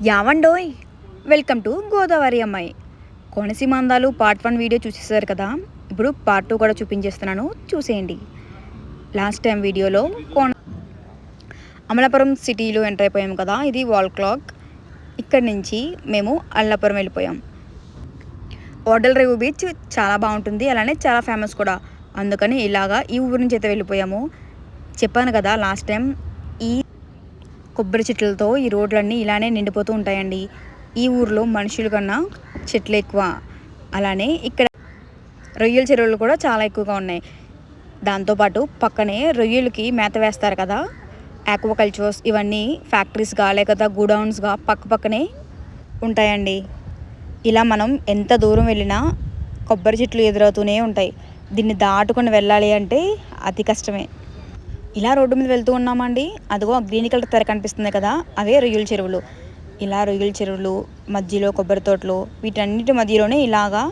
యావండోయ్, welcome to Godavari అమ్మాయి. కోనసీమ అందాలు part 1 video చూసేసారు కదా. ఇప్పుడు పార్ట్ 2 కూడా చూపించేస్తున్నాను, చూసేయండి. లాస్ట్ టైం వీడియోలో అమలాపురం సిటీలో ఎంటర్ అయిపోయాం కదా. ఇది వాల్ క్లాక్. ఇక్కడి నుంచి మేము అల్లాపురం వెళ్ళిపోయాం. ఓడల్ రేవు బీచ్ చాలా బాగుంటుంది, అలానే చాలా ఫేమస్ కూడా. అందుకని ఇలాగా ఈ ఊరు నుంచి అయితే వెళ్ళిపోయాము. చెప్పాను కదా లాస్ట్ టైం, ఈ కొబ్బరి చెట్లతో ఈ రోడ్లన్నీ ఇలానే నిండిపోతూ ఉంటాయండి. ఈ ఊరిలో మనుషుల కన్నా చెట్లు ఎక్కువ. అలానే ఇక్కడ రొయ్యల చెరువులు కూడా చాలా ఎక్కువగా ఉన్నాయి. దాంతోపాటు పక్కనే రొయ్యలకి మేత వేస్తారు కదా, ఆక్వాకల్చర్స్ ఇవన్నీ ఫ్యాక్టరీస్గా లేకపోతే గోడౌన్స్గా పక్కనే ఉంటాయండి. ఇలా మనం ఎంత దూరం వెళ్ళినా కొబ్బరి చెట్లు ఎదురవుతూనే ఉంటాయి. దీన్ని దాటుకొని వెళ్ళాలి అంటే అతి కష్టమే. ఇలా రోడ్డు మీద వెళ్తూ ఉన్నామండి. అదిగో గ్రీన్ కలర్ తెర కనిపిస్తుంది కదా, అవే రొయ్యల చెరువులు. ఇలా రొయ్యల చెరువులు మధ్యలో కొబ్బరి తోటలు, వీటన్నిటి మధ్యలోనే ఇలాగా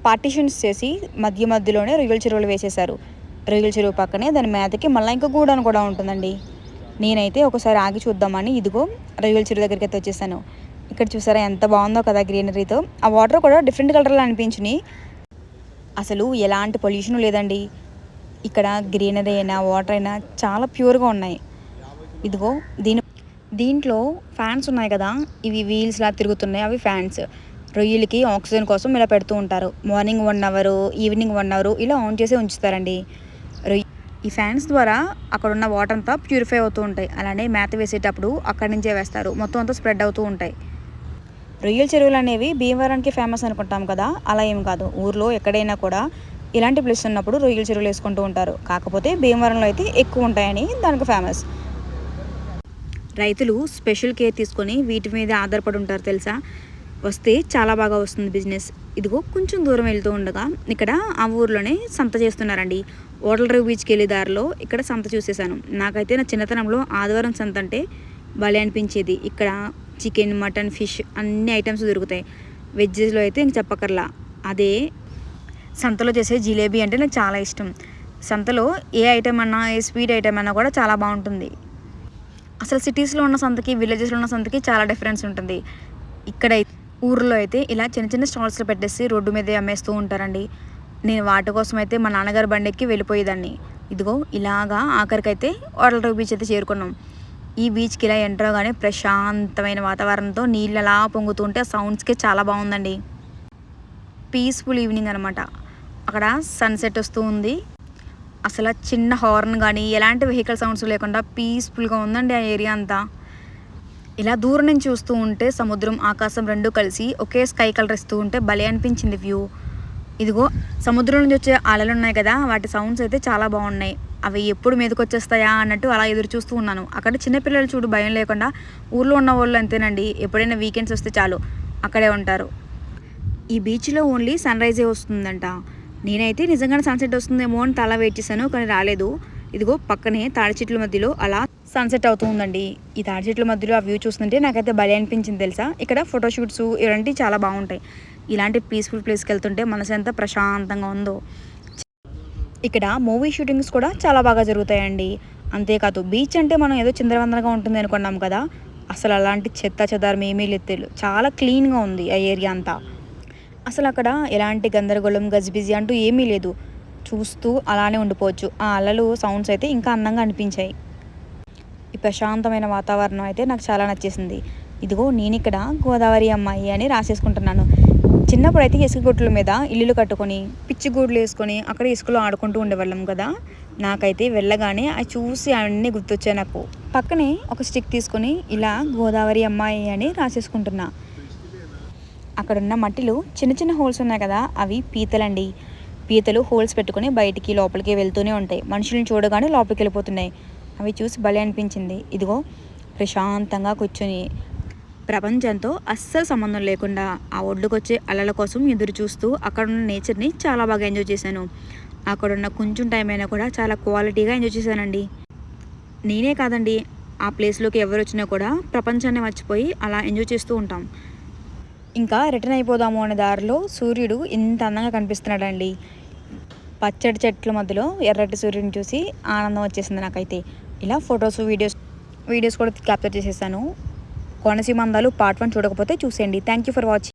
పార్టీషన్స్ చేసి మధ్యలోనే రొయ్యల చెరువులు వేసేశారు. రొయ్యల చెరువు పక్కనే దాని మేతకి మళ్ళీ ఇంకా గూడాను కూడా ఉంటుందండి. నేనైతే ఒకసారి ఆగి చూద్దామని ఇదిగో రొయ్యల చెరువు దగ్గరికి అయితే వచ్చేసాను. ఇక్కడ చూసారా ఎంత బాగుందో కదా గ్రీనరీతో. ఆ వాటర్ కూడా డిఫరెంట్ కలర్లో అనిపించినాయి. అసలు ఎలాంటి పొల్యూషన్ లేదండి. ఇక్కడ గ్రీనరీ అయినా వాటర్ అయినా చాలా ప్యూర్గా ఉన్నాయి. ఇదిగో దీంట్లో ఫ్యాన్స్ ఉన్నాయి కదా, ఇవి వీల్స్లా తిరుగుతున్నాయి. అవి ఫ్యాన్స్ రొయ్యలకి ఆక్సిజన్ కోసం ఇలా పెడుతూ ఉంటారు. మార్నింగ్ 1 అవర్, ఈవినింగ్ 1 అవర్ ఇలా ఆన్ చేసి ఉంచుతారండి. ఈ ఫ్యాన్స్ ద్వారా అక్కడ ఉన్న వాటర్ అంతా ప్యూరిఫై అవుతూ ఉంటాయి. అలానే మేత వేసేటప్పుడు అక్కడి నుంచే వేస్తారు. మొత్తం అంతా స్ప్రెడ్ అవుతూ ఉంటాయి. రొయ్యల చెరువులు అనేవి భీమవరానికి ఫేమస్ అనుకుంటాం కదా, అలా ఏం కాదు. ఊర్లో ఎక్కడైనా కూడా ఇలాంటి ప్లేస్ ఉన్నప్పుడు రొయ్యల చెరువులు వేసుకుంటూ ఉంటారు. కాకపోతే భీమవరంలో అయితే ఎక్కువ ఉంటాయని దానికి ఫేమస్. రైతులు స్పెషల్ కేర్ తీసుకొని వీటి మీద ఆధారపడి ఉంటారు తెలుసా. వస్తే చాలా బాగా వస్తుంది బిజినెస్. ఇదిగో కొంచెం దూరం వెళ్తూ ఉండగా ఇక్కడ ఆ ఊర్లోనే సంత చేస్తున్నారండి. ఓడల రేవు బీచ్కి వెళ్ళే దారిలో ఇక్కడ సంత చూసేసాను. నాకైతే నా చిన్నతనంలో ఆదివారం సంత అంటే భలే అనిపించేది. ఇక్కడ చికెన్, మటన్, ఫిష్ అన్ని ఐటమ్స్ దొరుకుతాయి. వెజ్జెస్లో అయితే ఇంక చెప్పకర్లా. అదే సంతలో చేసే జిలేబీ అంటే నాకు చాలా ఇష్టం. సంతలో ఏ ఐటెం అన్నా, ఏ స్వీట్ ఐటెం అన్నా కూడా చాలా బాగుంటుంది. అసలు సిటీస్లో ఉన్న సంతకి విలేజెస్లో ఉన్న సంతకి చాలా డిఫరెన్స్ ఉంటుంది. ఇక్కడ ఊర్లో అయితే ఇలా చిన్న చిన్న స్టాల్స్లో పెట్టేసి రోడ్డు మీదే అమ్మేస్తూ ఉంటారండి. నేను వాటి కోసం అయితే మా నాన్నగారు బండికి వెళ్ళిపోయేదాన్ని. ఇదిగో ఇలాగా ఆఖరికైతే ఓడల రేవు బీచ్ అయితే చేరుకున్నాం. ఈ బీచ్కి ఇలా ఎంటర్ అవగానే ప్రశాంతమైన వాతావరణంతో నీళ్ళు అలా పొంగుతూ ఉంటే ఆ సౌండ్స్కే చాలా బాగుందండి. పీస్ఫుల్ ఈవినింగ్ అనమాట. అక్కడ సన్సెట్ వస్తూ ఉంది. అసలు చిన్న హార్న్ కానీ ఎలాంటి వెహికల్ సౌండ్స్ లేకుండా పీస్ఫుల్గా ఉందండి ఆ ఏరియా అంతా. ఇలా దూరం నుంచి చూస్తూ ఉంటే సముద్రం, ఆకాశం రెండు కలిసి ఒకే స్కై కలర్ ఇస్తూ ఉంటే భలే అనిపించింది వ్యూ. ఇదిగో సముద్రం నుంచి వచ్చే అలలు ఉన్నాయి కదా, వాటి సౌండ్స్ అయితే చాలా బాగున్నాయి. అవి ఎప్పుడు మీదకి వచ్చేస్తాయా అన్నట్టు అలా ఎదురు చూస్తూ ఉన్నాను. అక్కడ చిన్నపిల్లలు చూడు భయం లేకుండా. ఊర్లో ఉన్న వాళ్ళు అంతేనండి, ఎప్పుడైనా వీకెండ్స్ వస్తే చాలు అక్కడే ఉంటారు. ఈ బీచ్లో ఓన్లీ సన్ రైజే వస్తుందంట. నేనైతే నిజంగానే సన్సెట్ వస్తుందేమో అని చాలా వెయిట్ చేశాను, కానీ రాలేదు. ఇదిగో పక్కనే తాడి చెట్ల మధ్యలో అలా సన్సెట్ అవుతూ ఉందండి. ఈ తాడి చెట్ల మధ్యలో ఆ వ్యూ చూస్తుంటే నాకైతే భలే అనిపించింది తెలుసా. ఇక్కడ ఫోటోషూట్స్ ఇలాంటివి చాలా బాగుంటాయి. ఇలాంటి పీస్ఫుల్ ప్లేస్కి వెళ్తుంటే మనసు ఎంత ప్రశాంతంగా ఉందో. ఇక్కడ మూవీ షూటింగ్స్ కూడా చాలా బాగా జరుగుతాయండి. అంతేకాదు బీచ్ అంటే మనం ఏదో చిందరవందరగా ఉంటుంది అనుకున్నాం కదా, అసలు అలాంటి చెత్త చెదారం ఏమీ లేదు. చాలా క్లీన్గా ఉంది ఆ ఏరియా అంతా. అసలు అక్కడ ఎలాంటి గందరగోళం, గజిబిజి అంటూ ఏమీ లేదు. చూస్తూ అలానే ఉండిపోవచ్చు. ఆ అలలు సౌండ్స్ అయితే ఇంకా అందంగా అనిపించాయి. ఈ ప్రశాంతమైన వాతావరణం అయితే నాకు చాలా నచ్చేసింది. ఇదిగో నేను ఇక్కడ గోదావరి అమ్మాయి అని రాసేసుకుంటున్నాను. చిన్నప్పుడు అయితే ఇసుక గొట్ల మీద ఇల్లులు కట్టుకొని పిచ్చి గూడులు వేసుకొని అక్కడ ఇసుకలో ఆడుకుంటూ ఉండేవాళ్ళం కదా. నాకైతే వెళ్ళగానే అవి చూసి అవన్నీ గుర్తొచ్చాయి నాకు. పక్కనే ఒక స్టిక్ తీసుకొని ఇలా గోదావరి అమ్మాయి అని రాసేసుకుంటున్నా. అక్కడున్న మట్టిలో చిన్న చిన్న హోల్స్ ఉన్నాయి కదా, అవి పీతలండి. పీతలు హోల్స్ పెట్టుకొని బయటికి లోపలికి వెళ్తూనే ఉంటాయి. మనుషులను చూడగానే లోపలికి వెళ్ళిపోతున్నాయి. అవి చూసి భలే అనిపించింది. ఇదిగో ప్రశాంతంగా కూర్చొని ప్రపంచంతో అస్సలు సంబంధం లేకుండా ఆ ఒడ్డుకొచ్చే అలల కోసం ఎదురు చూస్తూ అక్కడున్న నేచర్ని చాలా బాగా ఎంజాయ్ చేశాను. అక్కడున్న కొంచెం టైం అయినా కూడా చాలా క్వాలిటీగా ఎంజాయ్ చేశానండి. నేనే కాదండి, ఆ ప్లేస్లోకి ఎవరు వచ్చినా కూడా ప్రపంచాన్ని మర్చిపోయి అలా ఎంజాయ్ చేస్తూ ఉంటాం. ఇంకా రిటర్న్ అయిపోదాము అనే దారిలో సూర్యుడు ఇంత అందంగా కనిపిస్తున్నాడండి. పచ్చడి చెట్ల మధ్యలో ఎర్రటి సూర్యుడిని చూసి ఆనందం వచ్చేసింది నాకైతే. ఇలా ఫొటోస్, వీడియోస్ కూడా క్యాప్చర్ చేసేసాను. కోనసీమ అందాలు పార్ట్ 1 చూడకపోతే చూసేయండి. Thank you for watching.